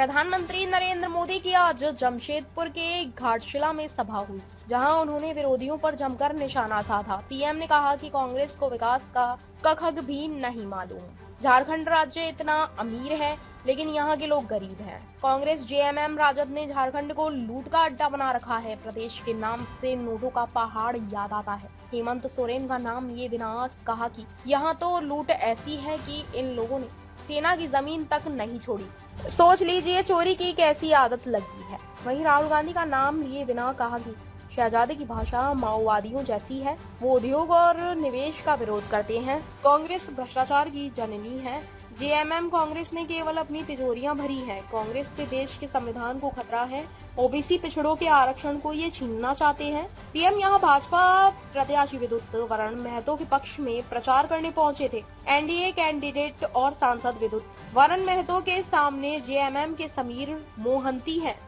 प्रधानमंत्री नरेंद्र मोदी की आज जमशेदपुर के घाटशिला में सभा हुई, जहां उन्होंने विरोधियों पर जमकर निशाना साधा। पीएम ने कहा कि कांग्रेस को विकास का कखग भी नहीं मालूम। झारखंड राज्य इतना अमीर है, लेकिन यहाँ के लोग गरीब हैं। कांग्रेस जेएमएम राजद ने झारखंड को लूट का अड्डा बना रखा है। प्रदेश के नाम से नोटों का पहाड़ याद आता है। हेमंत सोरेन का नाम लिए बिना कहा कि यहाँ तो लूट ऐसी है कि इन लोगों ने सेना की जमीन तक नहीं छोड़ी। सोच लीजिए चोरी की कैसी आदत लगी है। वहीं राहुल गांधी का नाम लिए बिना कहा कि शहजादे की भाषा माओवादियों जैसी है। वो उद्योग और निवेश का विरोध करते हैं। कांग्रेस भ्रष्टाचार की जननी है। जेएमएम कांग्रेस ने केवल अपनी तिजोरियां भरी है। कांग्रेस से देश के संविधान को खतरा है। ओबीसी पिछड़ों के आरक्षण को ये छीनना चाहते हैं। पीएम यहां भाजपा प्रत्याशी विद्युत वरण महतो के पक्ष में प्रचार करने पहुंचे थे। एनडीए कैंडिडेट और सांसद विद्युत वरण महतो के सामने जेएमएम के समीर मोहंती हैं।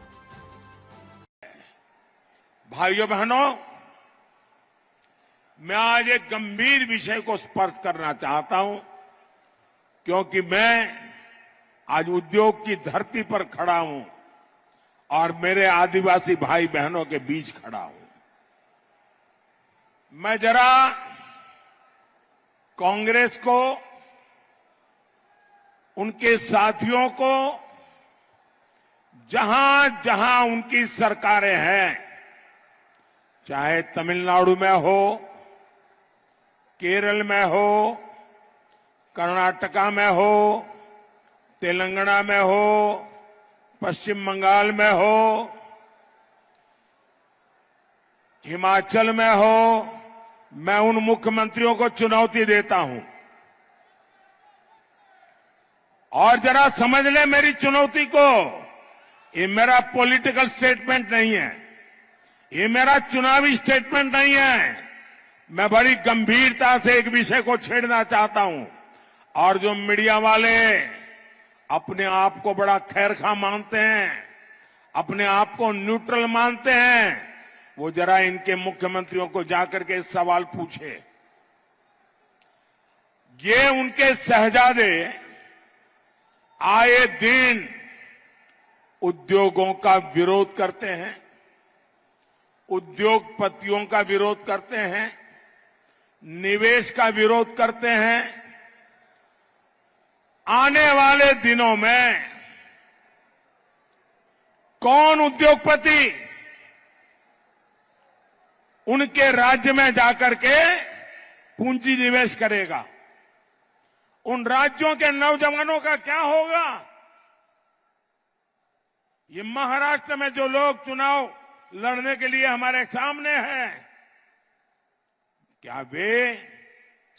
भाइयों बहनों, मैं आज एक गंभीर विषय को स्पर्श करना चाहता हूं, क्योंकि मैं आज उद्योग की धरती पर खड़ा हूं और मेरे आदिवासी भाई बहनों के बीच खड़ा हूं। मैं जरा कांग्रेस को, उनके साथियों को, जहां जहां उनकी सरकारें हैं, चाहे तमिलनाडु में हो, केरल में हो, कर्नाटका में हो, तेलंगाना में हो, पश्चिम बंगाल में हो, हिमाचल में हो, मैं उन मुख्यमंत्रियों को चुनौती देता हूं और जरा समझ ले मेरी चुनौती को। ये मेरा पॉलिटिकल स्टेटमेंट नहीं है, ये मेरा चुनावी स्टेटमेंट नहीं है। मैं बड़ी गंभीरता से एक विषय को छेड़ना चाहता हूं और जो मीडिया वाले अपने आप को बड़ा खैरखा मानते हैं, अपने आप को न्यूट्रल मानते हैं, वो जरा इनके मुख्यमंत्रियों को जाकर के सवाल पूछे। ये उनके शहजादे आए दिन उद्योगों का विरोध करते हैं, उद्योगपतियों का विरोध करते हैं, निवेश का विरोध करते हैं। आने वाले दिनों में कौन उद्योगपति उनके राज्य में जाकर के पूंजी निवेश करेगा? उन राज्यों के नौजवानों का क्या होगा? ये महाराष्ट्र में जो लोग चुनाव लड़ने के लिए हमारे सामने हैं, क्या वे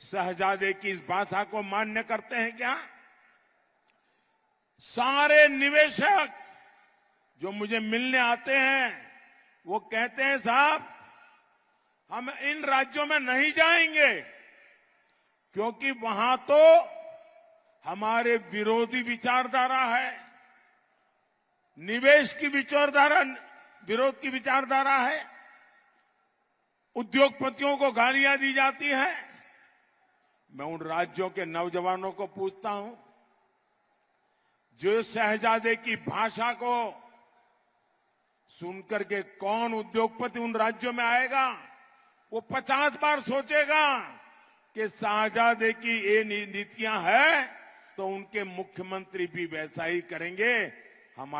शहजादे की इस भाषा को मान्य करते हैं क्या? सारे निवेशक जो मुझे मिलने आते हैं वो कहते हैं, साहब हम इन राज्यों में नहीं जाएंगे क्योंकि वहां तो हमारे विरोधी विचारधारा है, निवेश की विचारधारा, विरोध की विचारधारा है, उद्योगपतियों को गालियां दी जाती है। मैं उन राज्यों के नौजवानों को पूछता हूं, जो शहजादे की भाषा को सुनकर के कौन उद्योगपति उन राज्यों में आएगा? वो 50 बार सोचेगा कि शहजादे की ये नीतियां हैं तो उनके मुख्यमंत्री भी वैसा ही करेंगे। हमारे